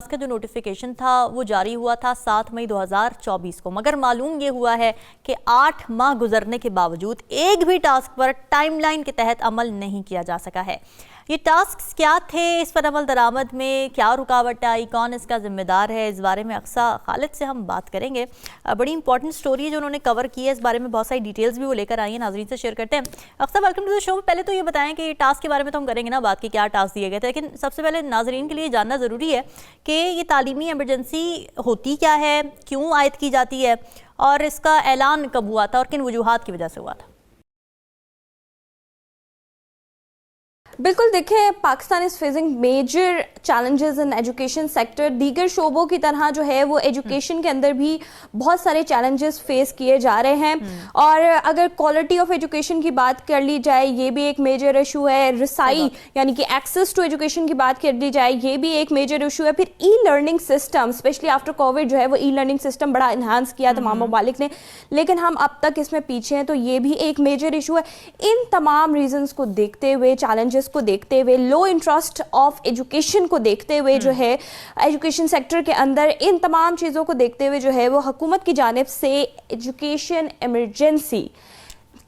کا جو نوٹیفیکیشن تھا وہ جاری ہوا تھا 7 مئی 2024 کو، مگر معلوم یہ ہوا ہے کہ 8 ماہ گزرنے کے باوجود ایک بھی ٹاسک پر ٹائم لائن کے تحت عمل نہیں کیا جا سکا ہے۔ یہ ٹاسکس کیا تھے، اس پر عمل درآمد میں کیا رکاوٹ آئی، کون اس کا ذمہ دار ہے، اس بارے میں اقصیٰ خالد سے ہم بات کریں گے۔ بڑی امپورٹنٹ سٹوری ہے جو انہوں نے کور کی ہے، اس بارے میں بہت ساری ڈیٹیلز بھی وہ لے کر آئی ہیں، ناظرین سے شیئر کرتے ہیں۔ اقصیٰ ویلکم ٹو دی شو۔ پہلے تو یہ بتائیں کہ یہ ٹاسک کے بارے میں تو ہم کریں گے نا بات، کہ کیا ٹاسک دیے گئے تھے، لیکن سب سے پہلے ناظرین کے لیے جاننا ضروری ہے کہ یہ تعلیمی ایمرجنسی ہوتی کیا ہے، کیوں عائد کی جاتی ہے، اور اس کا اعلان کب ہوا تھا اور کن وجوہات کی وجہ سے ہوا تھا؟ بالکل، دیکھیں Pakistan is facing major challenges in education sector. دیگر شعبوں کی طرح جو ہے وہ ایجوکیشن کے اندر بھی بہت سارے چیلنجز فیس کیے جا رہے ہیں، اور اگر کوالٹی آف ایجوکیشن کی بات کر لی جائے یہ بھی ایک میجر ایشو ہے، رسائی یعنی کہ ایکسیس ٹو ایجوکیشن کی بات کر لی جائے یہ بھی ایک میجر ایشو ہے۔ پھر e learning system, especially after COVID جو ہے وہ ای لرننگ سسٹم بڑا انہانس کیا تمام ممالک نے، لیکن ہم اب تک اس میں پیچھے ہیں، تو یہ بھی ایک میجر ایشو ہے۔ ان تمام ریزنز کو دیکھتے ہوئے، چیلنجز کو دیکھتے ہوئے، لو انٹرسٹ آف ایجوکیشن کو دیکھتے ہوئے جو ہے ایجوکیشن سیکٹر کے اندر ان تمام چیزوں کو دیکھتے ہوئے جو ہے وہ حکومت کی جانب سے ایجوکیشن ایمرجنسی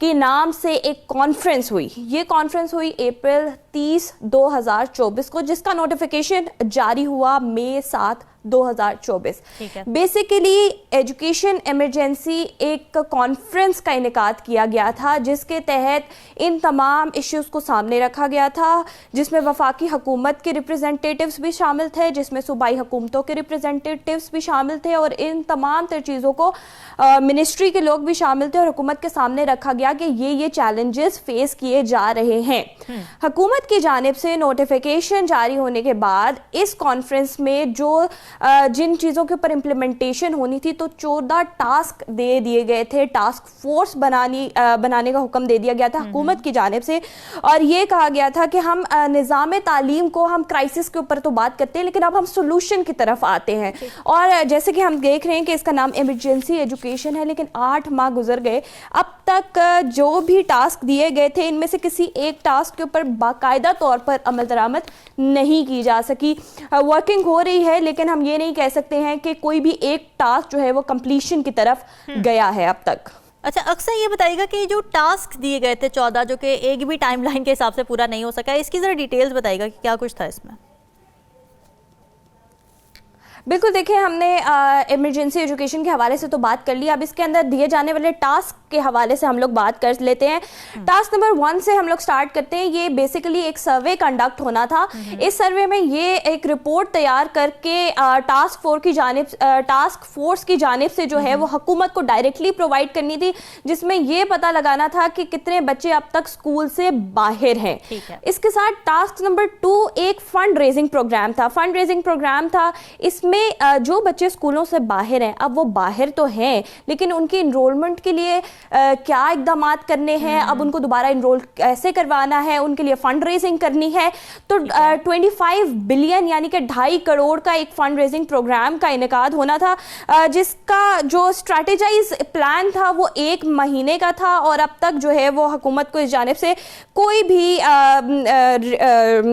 کے نام سے ایک کانفرنس ہوئی۔ یہ کانفرنس ہوئی اپریل 30 2024 کو، جس کا نوٹیفیکیشن جاری ہوا مئی 7 2024۔ بیسیکلی ایجوکیشن ایمرجنسی ایک کانفرنس کا انعقاد کیا گیا تھا جس کے تحت ان تمام ایشوز کو سامنے رکھا گیا تھا، جس میں وفاقی حکومت کے ریپرزینٹیٹیوز بھی شامل تھے، جس میں صوبائی حکومتوں کے ریپرزینٹیٹیوز بھی شامل تھے، اور ان تمام تر چیزوں کو منسٹری کے لوگ بھی شامل تھے، اور حکومت کے سامنے رکھا گیا کہ یہ چیلنجز فیس کیے جا رہے ہیں۔ حکومت کی جانب سے نوٹیفیکیشن جاری ہونے کے بعد اس کانفرنس میں جن چیزوں کے اوپر امپلیمنٹیشن ہونی تھی تو 14 ٹاسک دے دیے گئے تھے، ٹاسک فورس بنانے کا حکم دے دیا گیا تھا حکومت کی جانب سے، اور یہ کہا گیا تھا کہ ہم نظام تعلیم کو، ہم کرائسس کے اوپر تو بات کرتے ہیں لیکن اب ہم سولوشن کی طرف آتے ہیں، اور جیسے کہ ہم دیکھ رہے ہیں کہ اس کا نام ایمرجنسی ایجوکیشن ہے، لیکن 8 ماہ گزر گئے، اب تک جو بھی ٹاسک دیے گئے تھے ان میں سے کسی ایک ٹاسک کے اوپر باقاعدہ طور پر عمل درآمد نہیں کی جا سکی۔ ورکنگ ہو رہی ہے لیکن ہم یہ نہیں کہہ سکتے ہیں کہ کوئی بھی ایک ٹاسک جو ہے وہ کمپلیشن کی طرف گیا ہے اب تک۔ اچھا، اکثر یہ بتائیے گا کہ جو ٹاسک دیے گئے تھے 14 جو کہ ایک بھی ٹائم لائن کے حساب سے پورا نہیں ہو سکا، اس کی ذرا ڈیٹیلز بتائیے گا کہ کیا کچھ تھا اس میں؟ بالکل، دیکھیں ہم نے ایمرجنسی ایجوکیشن کے حوالے سے تو بات کر لی، اب اس کے اندر دیے جانے والے ٹاسک کے حوالے سے ہم لوگ بات کر لیتے ہیں۔ ٹاسک نمبر 1 سے ہم لوگ سٹارٹ کرتے ہیں۔ یہ بیسیکلی ایک سروے کنڈکٹ ہونا تھا۔ اس سروے میں یہ ایک رپورٹ تیار کر کے ٹاسک فورس کی جانب سے جو ہے وہ حکومت کو ڈائریکٹلی پرووائڈ کرنی تھی، جس میں یہ پتہ لگانا تھا کہ کتنے بچے اب تک اسکول سے باہر ہیں۔ اس کے ساتھ ٹاسک نمبر 2 ایک فنڈ ریزنگ پروگرام تھا۔ اس میں جو بچے اسکولوں سے باہر ہیں، اب وہ باہر تو ہیں لیکن ان کی انرولمنٹ کے لیے کیا اقدامات کرنے ہیں، اب ان کو دوبارہ انرول کیسے کروانا ہے، ان کے لیے فنڈ ریزنگ کرنی ہے، تو 25 بلین یعنی کہ 2.5 کروڑ کا ایک فنڈ ریزنگ پروگرام کا انعقاد ہونا تھا، جس کا جو اسٹریٹجائز پلان تھا وہ 1 مہینے کا تھا، اور اب تک جو ہے وہ حکومت کو اس جانب سے کوئی بھی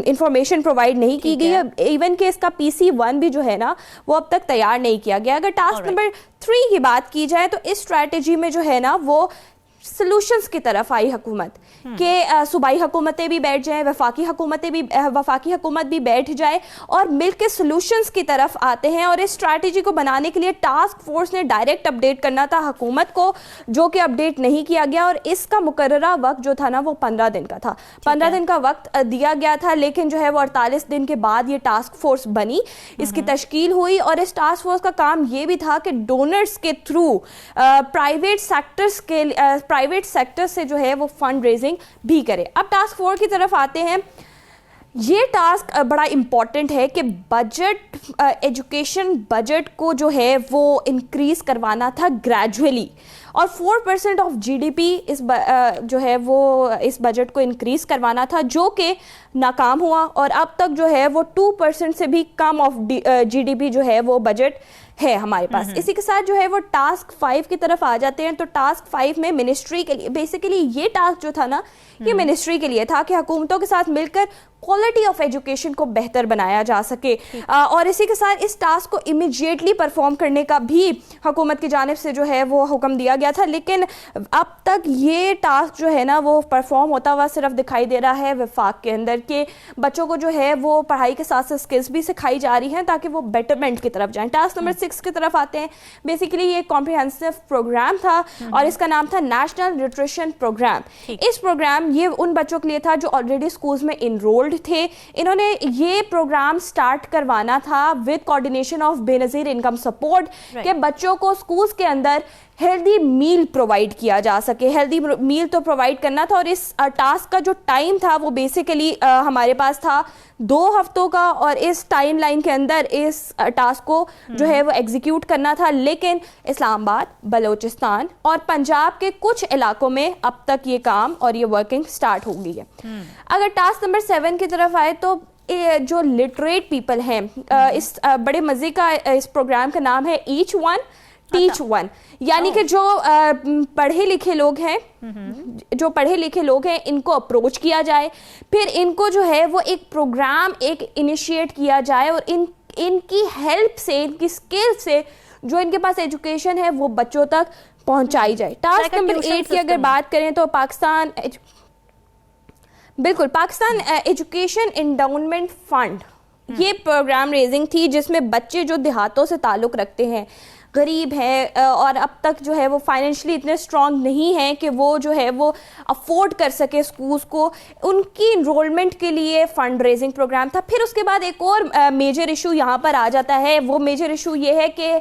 انفارمیشن پرووائڈ نہیں کی گئی ہے، ایون کہ اس کا PC1 بھی جو ہے نا وہ اب تک تیار نہیں کیا گیا۔ اگر ٹاسک نمبر 3 کی بات کی جائے تو اس اسٹریٹجی میں جو ہے نا وہ سلوشنز کی طرف آئی حکومت کہ صوبائی حکومتیں بھی بیٹھ جائیں، وفاقی حکومت بھی بیٹھ جائے اور مل کے سلوشنز کی طرف آتے ہیں، اور اس اسٹریٹجی کو بنانے کے لیے ٹاسک فورس نے ڈائریکٹ اپڈیٹ کرنا تھا حکومت کو، جو کہ اپڈیٹ نہیں کیا گیا، اور اس کا مقررہ وقت جو تھا نا وہ 15 دن کا تھا۔ 15 دن کا وقت دیا گیا تھا، لیکن جو ہے وہ 48 دن کے بعد یہ ٹاسک فورس بنی، اس کی تشکیل ہوئی، اور اس ٹاسک فورس کا کام یہ بھی تھا کہ ڈونرز کے تھرو پرائیویٹ سیکٹر سے جو ہے وہ فنڈ ریزنگ بھی کرے۔ اب ٹاسک 4 کی طرف آتے ہیں۔ یہ ٹاسک بڑا امپورٹنٹ ہے کہ ایجوکیشن بجٹ کو جو ہے وہ انکریز کروانا تھا گریجولی، اور 4% آف GDP جو ہے وہ اس بجٹ کو انکریز کروانا تھا، جو کہ ناکام ہوا، اور اب تک جو ہے وہ 2% سے بھی کم آف GDP جو ہے وہ بجٹ ہے ہمارے پاس۔ اسی کے ساتھ جو ہے وہ ٹاسک 5 کی طرف آ جاتے ہیں۔ تو ٹاسک 5 میں منسٹری کے لیے بیسیکلی یہ ٹاسک جو تھا نا، یہ منسٹری کے لیے تھا کہ حکومتوں کے ساتھ مل کر کوالٹی آف ایجوکیشن کو بہتر بنایا جا سکے، اور اسی کے ساتھ اس ٹاسک کو امیڈیٹلی پرفارم کرنے کا بھی حکومت کی جانب سے جو ہے وہ حکم دیا گیا تھا، لیکن اب تک یہ ٹاسک جو ہے نا وہ پرفارم ہوتا ہوا صرف دکھائی دے رہا ہے وفاق کے اندر، کہ بچوں کو جو ہے وہ پڑھائی کے ساتھ ساتھ اسکلز بھی سکھائی جا رہی ہیں تاکہ وہ بیٹرمنٹ کی طرف جائیں۔ ٹاسک نمبر 6 کی طرف آتے ہیں۔ بیسیکلی یہ کمپریہنسو پروگرام تھا اور اس کا نام تھا نیشنل نیوٹریشن پروگرام۔ اس پروگرام یہ ان بچوں کے لیے تھا جو آلریڈی سکولز میں انرولڈ تھے۔ انہوں نے یہ پروگرام سٹارٹ کروانا تھا ود کوارڈینیشن آف بے نظیر انکم سپورٹ، کہ بچوں کو سکولز کے اندر ہیلدی میل پرووائڈ کیا جا سکے۔ ہیلدی میل تو پرووائڈ کرنا تھا، اور اس ٹاسک کا جو ٹائم تھا وہ بیسیکلی ہمارے پاس تھا 2 ہفتوں کا، اور اس ٹائم لائن کے اندر اس ٹاسک کو جو ہے وہ ایگزیکیوٹ کرنا تھا، لیکن اسلام آباد، بلوچستان اور پنجاب کے کچھ علاقوں میں اب تک یہ کام اور یہ ورکنگ سٹارٹ ہو گئی ہے۔ اگر ٹاسک نمبر 7 کی طرف آئے تو جو لٹریٹ پیپل ہیں، اس بڑے مزے کا اس پروگرام کا نام ہے ایچ ون ٹیچ ون، یعنی کہ جو پڑھے لکھے لوگ ہیں ان کو اپروچ کیا جائے، پھر ان کو جو ہے وہ ایک پروگرام ایک انیشیٹ کیا جائے، اور ان کی ہیلپ سے، ان کی سکل سے جو ان کے پاس ایجوکیشن ہے وہ بچوں تک پہنچائی جائے۔ ٹاسک نمبر 8 کی اگر بات کریں تو پاکستان ایجوکیشن انڈاؤنمنٹ فنڈ، یہ پروگرام ریزنگ تھی جس میں بچے جو دیہاتوں سے تعلق رکھتے ہیں، غریب ہیں، اور اب تک جو ہے وہ فائنینشلی اتنے اسٹرانگ نہیں ہیں کہ وہ جو ہے وہ افورڈ کر سکے سکولز کو، ان کی انرولمنٹ کے لیے فنڈ ریزنگ پروگرام تھا۔ پھر اس کے بعد ایک اور میجر ایشو یہاں پر آ جاتا ہے، وہ میجر ایشو یہ ہے کہ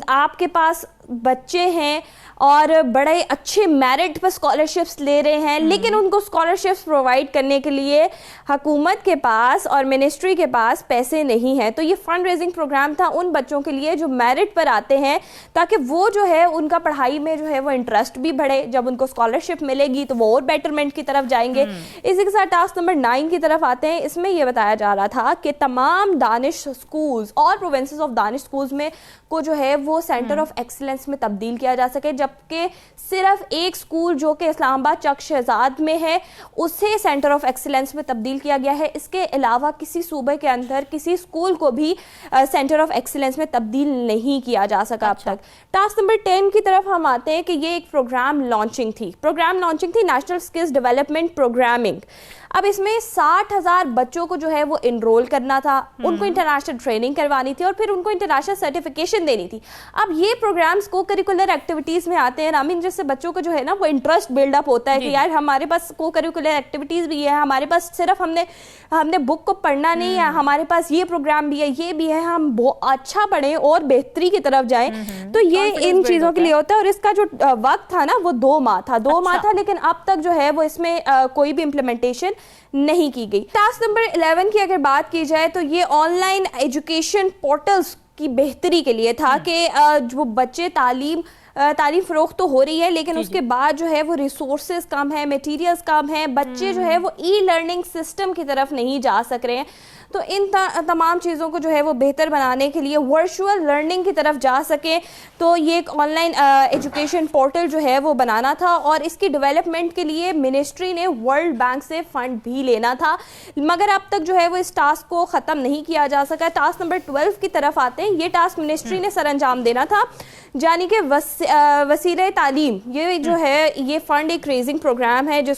آپ کے پاس بچے ہیں اور بڑے اچھے میرٹ پر اسکالرشپس لے رہے ہیں، لیکن ان کو اسکالرشپس پرووائڈ کرنے کے لیے حکومت کے پاس اور منسٹری کے پاس پیسے نہیں ہیں۔ تو یہ فنڈ ریزنگ پروگرام تھا ان بچوں کے لیے جو میرٹ پر آتے ہیں، تاکہ وہ جو ہے ان کا پڑھائی میں جو ہے وہ انٹرسٹ بھی بڑھے، جب ان کو اسکالرشپ ملے گی تو وہ اور بیٹرمنٹ کی طرف جائیں گے۔ اسی کے ساتھ ٹاسک نمبر 9 کی طرف آتے ہیں۔ اس میں یہ بتایا جا رہا تھا کہ تمام دانش اسکولز اور پروونسز آف دانش اسکولز میں کو جو ہے وہ سینٹر آف ایکسلنس میں تبدیل کیا جا سکے، جبکہ صرف ایک اسکول جو کہ اسلام آباد چک شہزاد میں ہے اسے سینٹر آف ایکسلنس میں تبدیل کیا گیا ہے۔ اس کے علاوہ کسی صوبے کے اندر کسی اسکول کو بھی سینٹر آف ایکسلنس میں تبدیل نہیں کیا جا سکا اب تک۔ ٹاسک نمبر 10 کی طرف ہم آتے ہیں کہ یہ ایک پروگرام لانچنگ تھی نیشنل اسکلز ڈیولپمنٹ پروگرامنگ۔ اب اس میں 60,000 بچوں کو جو ہے وہ انرول کرنا تھا، ان کو انٹرنیشنل ٹریننگ کروانی تھی، اور پھر ان کو انٹرنیشنل سرٹیفکیشن دینی تھی۔ اب یہ پروگرامز کو کریکولر ایکٹیویٹیز میں آتے ہیں رامین، جس سے بچوں کو جو ہے نا وہ انٹرسٹ بلڈ اپ ہوتا ہے کہ یار ہمارے پاس کو کریکولر ایکٹیویٹیز بھی ہے، ہمارے پاس صرف ہم نے بک کو پڑھنا نہیں ہے، ہمارے پاس یہ پروگرام بھی ہے، یہ بھی ہے، ہم اچھا پڑھیں اور بہتری کی طرف جائیں۔ تو یہ ان چیزوں کے لیے ہوتا ہے، اور اس کا جو وقت تھا نا وہ 2 ماہ تھا، لیکن اب تک جو ہے وہ اس میں کوئی بھی امپلیمنٹیشن نہیں کی گئی۔ ٹاسک نمبر 11 کی اگر بات کی جائے تو یہ آن لائن ایجوکیشن پورٹلز کی بہتری کے لیے تھا، کہ جو بچے تعلیم فروخت تو ہو رہی ہے، لیکن اس کے بعد جو ہے وہ ریسورسز کم ہیں، میٹیریلز کم ہیں، بچے جو ہے وہ ای لرننگ سسٹم کی طرف نہیں جا سک رہے ہیں۔ تو ان تمام چیزوں کو جو ہے وہ بہتر بنانے کے لیے ورچوئل لرننگ کی طرف جا سکے، تو یہ ایک آن لائن ایجوکیشن پورٹل جو ہے وہ بنانا تھا، اور اس کی ڈیولپمنٹ کے لیے منسٹری نے ورلڈ بینک سے فنڈ بھی لینا تھا، مگر اب تک جو ہے وہ اس ٹاسک کو ختم نہیں کیا جا سکا۔ ٹاسک نمبر 12 کی طرف آتے ہیں۔ یہ ٹاسک منسٹری نے سر انجام دینا تھا، یعنی کہ وسیلہ تعلیم، یہ جو ہے یہ فنڈ ایک ریزنگ پروگرام ہے جس